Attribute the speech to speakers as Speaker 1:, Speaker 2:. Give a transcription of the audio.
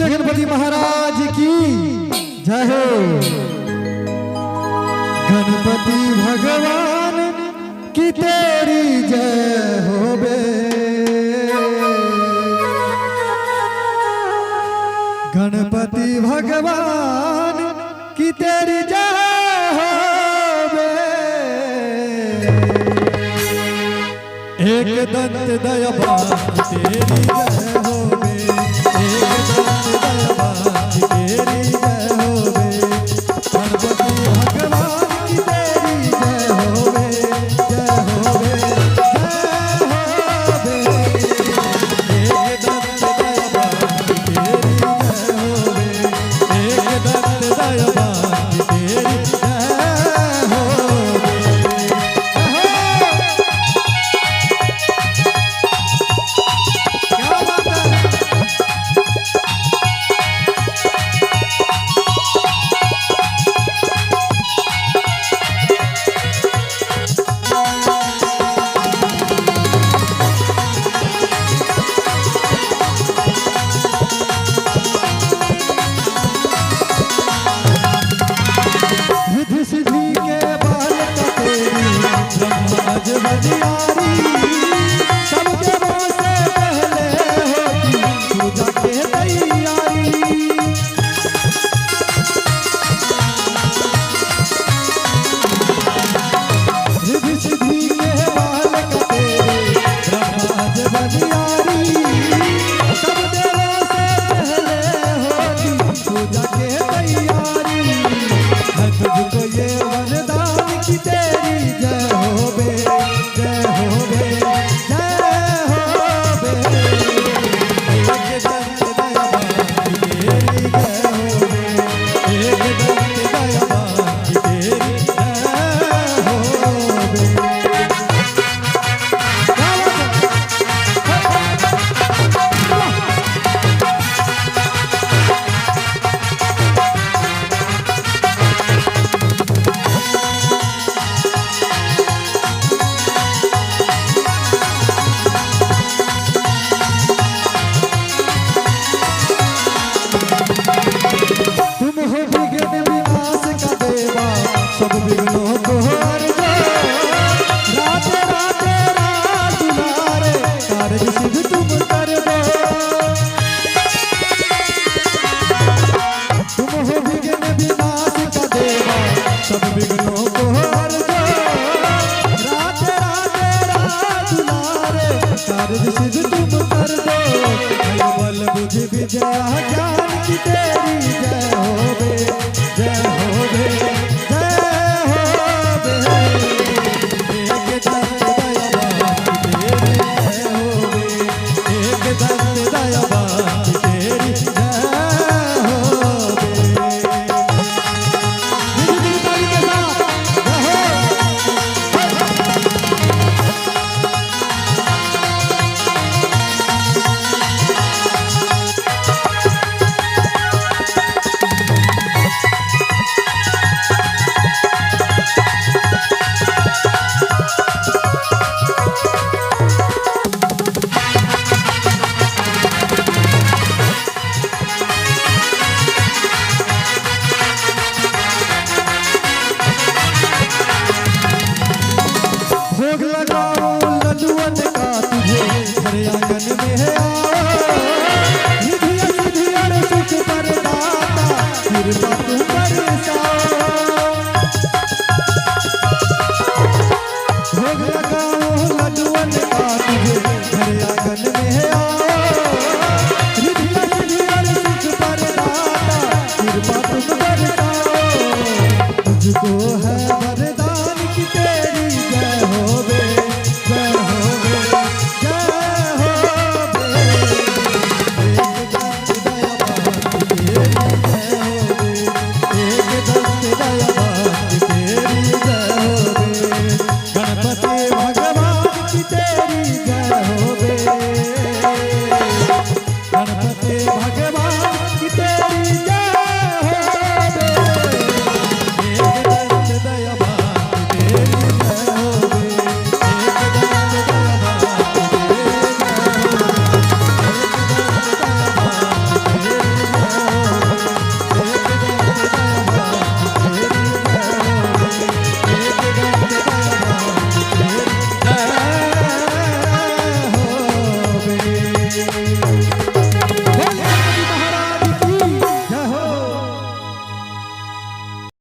Speaker 1: बोले गणपति महाराज की जय हो। गणपति भगवान की तेरी जय हो बे। गणपति भगवान की तेरी जय हो बे। एक दंत दयावान की तेरी जय हो बे। एक दंत दयावान की तेरी जय हो बे। गणपति भगवान की तेरी जय हो बे। जय हो बे, जय हो बे। एक दंत दयावान की तेरी जय हो बे। एक दंत दयावान की तेरी जय हो बे। क्या बात है। रिद्धि सिद्धि के बाल का तेरी ब्रह्मज बनियारी। सबके मुँह से पहले होती पूजा के तैयारी। रिद्धि सिद्धि के बाल का तेरी ब्रह्मज बनियारी। सब देवों से पहले होती पूजा के तैयारी। है तुझको ये वरदान की तेरी जय हो बे। जय हो बे, जय हो बे। एक दंत दयावान की तेरी जय हो बे। एक दंत दयावान की तेरी जय हो बे। तुम हो विघ्न विनाश का देवा, सब विघ्नों को हर दो। राधे राधे रात दुलारे, कार्य सिद्ध तुम कर दो। तुम हो विघ्न विनाश का देवा, सब विघ्नों को हर दो। राधे राधे रात दुलारे, कार्य सिद्ध तुम कर दो। बल बुद्धि विजया ज्ञान की तेरी जय हो बे। जय हो बे, जय